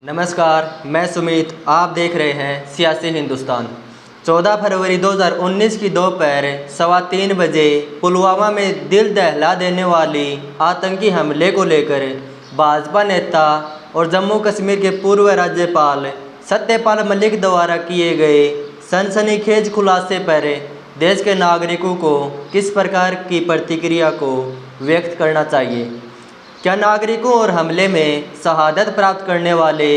नमस्कार, मैं सुमित। आप देख रहे हैं सियासी हिंदुस्तान। 14 फरवरी 2019 की दोपहर 3:15 बजे पुलवामा में दिल दहला देने वाली आतंकी हमले को लेकर भाजपा नेता और जम्मू कश्मीर के पूर्व राज्यपाल सत्यपाल मलिक द्वारा किए गए सनसनीखेज खुलासे पर देश के नागरिकों को किस प्रकार की प्रतिक्रिया को व्यक्त करना चाहिए? क्या नागरिकों और हमले में शहादत प्राप्त करने वाले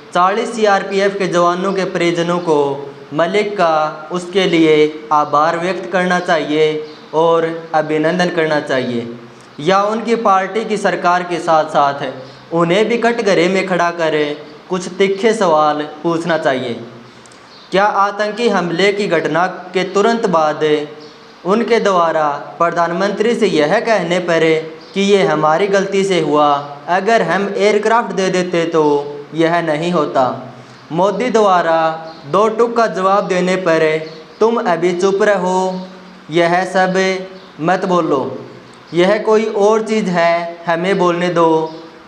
40 सीआरपीएफ के जवानों के परिजनों को मलिक का उसके लिए आभार व्यक्त करना चाहिए और अभिनंदन करना चाहिए, या उनकी पार्टी की सरकार के साथ साथ उन्हें भी कटघरे में खड़ा कर कुछ तीखे सवाल पूछना चाहिए? क्या आतंकी हमले की घटना के तुरंत बाद उनके द्वारा प्रधानमंत्री से यह कहने पर कि ये हमारी गलती से हुआ, अगर हम एयरक्राफ्ट दे देते तो यह नहीं होता, मोदी द्वारा दो टूक का जवाब देने पर तुम अभी चुप रहो, यह सब मत बोलो, यह कोई और चीज़ है, हमें बोलने दो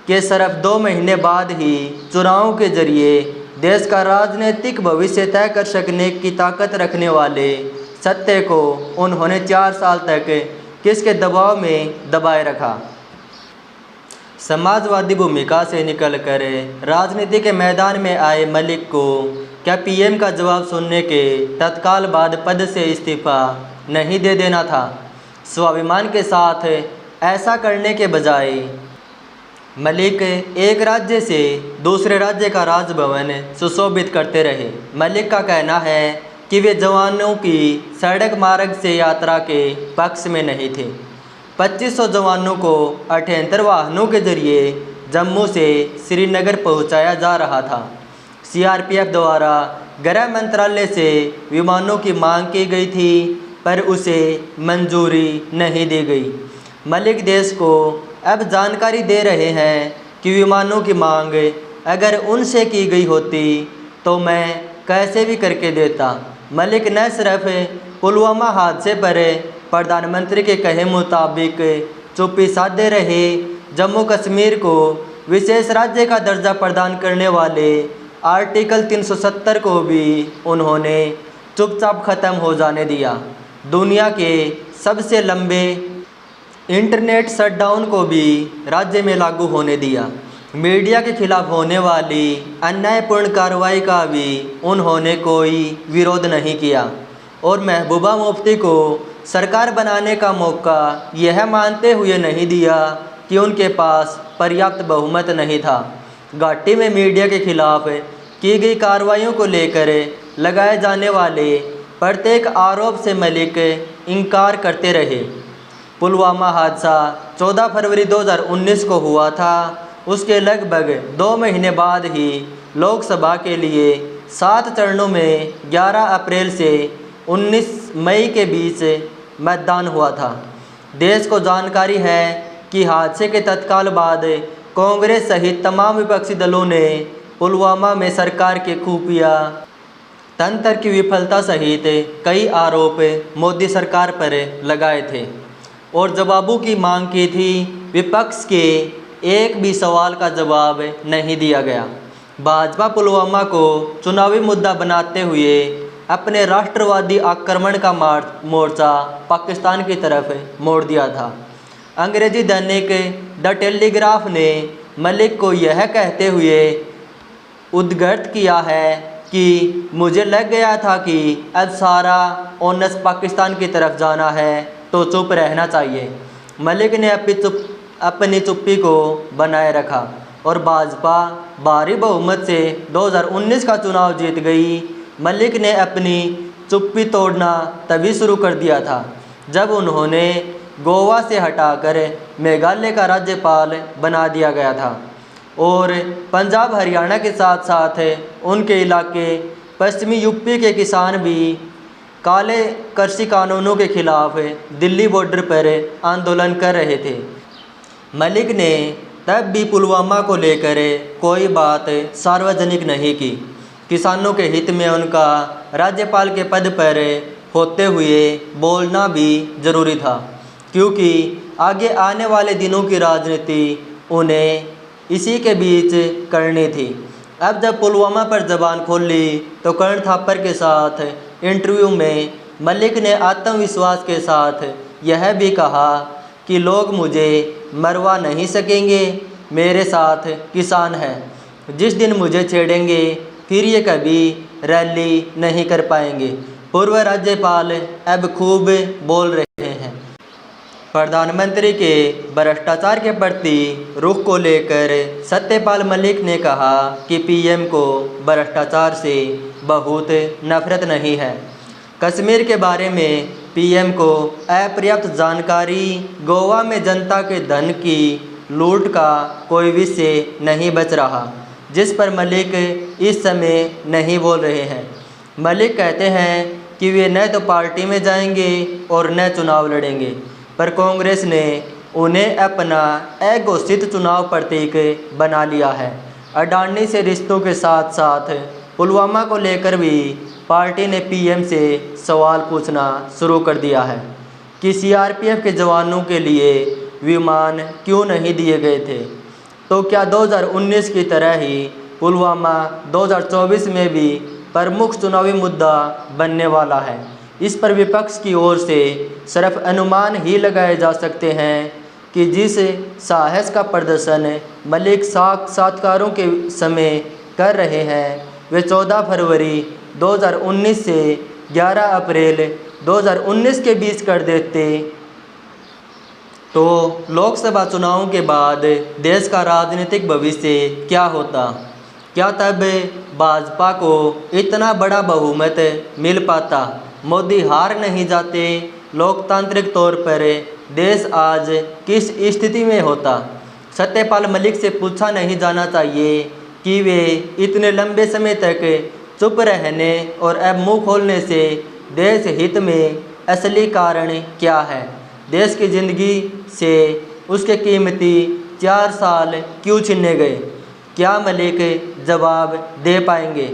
कि सिर्फ 2 महीने बाद ही चुनावों के जरिए देश का राजनीतिक भविष्य तय कर सकने की ताकत रखने वाले सत्य को उन्होंने 4 साल तक किसके दबाव में दबाए रखा? समाजवादी भूमिका से निकलकर राजनीति के मैदान में आए मलिक को क्या पीएम का जवाब सुनने के तत्काल बाद पद से इस्तीफा नहीं दे देना था? स्वाभिमान के साथ ऐसा करने के बजाय मलिक एक राज्य से दूसरे राज्य का राजभवन सुशोभित करते रहे। मलिक का कहना है कि वे जवानों की सड़क मार्ग से यात्रा के पक्ष में नहीं थे। 2500 जवानों को 78 वाहनों के जरिए जम्मू से श्रीनगर पहुंचाया जा रहा था। सीआरपीएफ द्वारा गृह मंत्रालय से विमानों की मांग की गई थी, पर उसे मंजूरी नहीं दी गई। मलिक देश को अब जानकारी दे रहे हैं कि विमानों की मांग अगर उनसे की गई होती तो मैं कैसे भी करके देता। मलिक न सिर्फ पुलवामा हादसे पर प्रधानमंत्री के कहे मुताबिक चुप्पी साधे रहे, जम्मू कश्मीर को विशेष राज्य का दर्जा प्रदान करने वाले आर्टिकल 370 को भी उन्होंने चुपचाप ख़त्म हो जाने दिया। दुनिया के सबसे लंबे इंटरनेट शटडाउन को भी राज्य में लागू होने दिया। मीडिया के खिलाफ होने वाली अन्यायपूर्ण कार्रवाई का भी उन्होंने कोई विरोध नहीं किया और महबूबा मुफ्ती को सरकार बनाने का मौका यह मानते हुए नहीं दिया कि उनके पास पर्याप्त बहुमत नहीं था। घाटी में मीडिया के खिलाफ की गई कार्रवाइयों को लेकर लगाए जाने वाले प्रत्येक आरोप से मलिक इनकार करते रहे। पुलवामा हादसा 14 फरवरी 2019 को हुआ था। उसके लगभग 2 महीने बाद ही लोकसभा के लिए 7 चरणों में 11 अप्रैल से 19 मई के बीच मतदान हुआ था। देश को जानकारी है कि हादसे के तत्काल बाद कांग्रेस सहित तमाम विपक्षी दलों ने पुलवामा में सरकार के खुफिया तंत्र की विफलता सहित कई आरोप मोदी सरकार पर लगाए थे और जवाबों की मांग की थी। विपक्ष के एक भी सवाल का जवाब नहीं दिया गया। भाजपा पुलवामा को चुनावी मुद्दा बनाते हुए अपने राष्ट्रवादी आक्रमण का मोर्चा पाकिस्तान की तरफ मोड़ दिया था। अंग्रेजी दैनिक द टेलीग्राफ ने मलिक को यह कहते हुए उद्धृत किया है कि मुझे लग गया था कि अब सारा ओनस पाकिस्तान की तरफ जाना है तो चुप रहना चाहिए। मलिक ने अपनी चुप्पी को बनाए रखा और भाजपा भारी बहुमत से 2019 का चुनाव जीत गई। मलिक ने अपनी चुप्पी तोड़ना तभी शुरू कर दिया था जब उन्होंने गोवा से हटाकर मेघालय का राज्यपाल बना दिया गया था और पंजाब हरियाणा के साथ साथ उनके इलाके पश्चिमी यूपी के किसान भी काले कृषि कानूनों के खिलाफ दिल्ली बॉर्डर पर आंदोलन कर रहे थे। मलिक ने तब भी पुलवामा को लेकर कोई बात सार्वजनिक नहीं की। किसानों के हित में उनका राज्यपाल के पद पर होते हुए बोलना भी ज़रूरी था, क्योंकि आगे आने वाले दिनों की राजनीति उन्हें इसी के बीच करनी थी। अब जब पुलवामा पर जबान खोली तो कर्ण थापर के साथ इंटरव्यू में मलिक ने आत्मविश्वास के साथ यह भी कहा कि लोग मुझे मरवा नहीं सकेंगे, मेरे साथ किसान हैं। जिस दिन मुझे छेड़ेंगे फिर ये कभी रैली नहीं कर पाएंगे। पूर्व राज्यपाल अब खूब बोल रहे हैं। प्रधानमंत्री के भ्रष्टाचार के प्रति रुख को लेकर सत्यपाल मलिक ने कहा कि पीएम को भ्रष्टाचार से बहुत नफरत नहीं है। कश्मीर के बारे में पीएम को अपर्याप्त जानकारी, गोवा में जनता के धन की लूट का कोई विषय नहीं बच रहा, जिस पर मलिक इस समय नहीं बोल रहे हैं। मलिक कहते हैं कि वे न तो पार्टी में जाएंगे और न चुनाव लड़ेंगे, पर कांग्रेस ने उन्हें अपना अघोषित चुनाव प्रतीक बना लिया है। अडानी से रिश्तों के साथ साथ पुलवामा को लेकर भी पार्टी ने पीएम से सवाल पूछना शुरू कर दिया है कि सीआरपीएफ के जवानों के लिए विमान क्यों नहीं दिए गए थे। तो क्या 2019 की तरह ही पुलवामा 2024 में भी प्रमुख चुनावी मुद्दा बनने वाला है? इस पर विपक्ष की ओर से सिर्फ अनुमान ही लगाए जा सकते हैं कि जिस साहस का प्रदर्शन मलिक साक्षात्कारों के समय कर रहे हैं वे 14 फरवरी 2019 से 11 अप्रैल 2019 के बीच कर देते तो लोकसभा चुनावों के बाद देश का राजनीतिक भविष्य क्या होता? क्या तब भाजपा को इतना बड़ा बहुमत मिल पाता? मोदी हार नहीं जाते? लोकतांत्रिक तौर पर देश आज किस स्थिति में होता? सत्यपाल मलिक से पूछा नहीं जाना चाहिए कि वे इतने लंबे समय तक चुप रहने और अब मुंह खोलने से देश हित में असली कारण क्या है? देश की ज़िंदगी से उसके कीमती 4 साल क्यों छीने गए? क्या मलिक जवाब दे पाएंगे?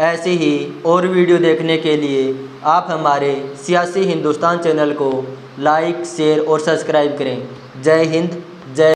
ऐसी ही और वीडियो देखने के लिए आप हमारे सियासी हिंदुस्तान चैनल को लाइक, शेयर और सब्सक्राइब करें। जय हिंद,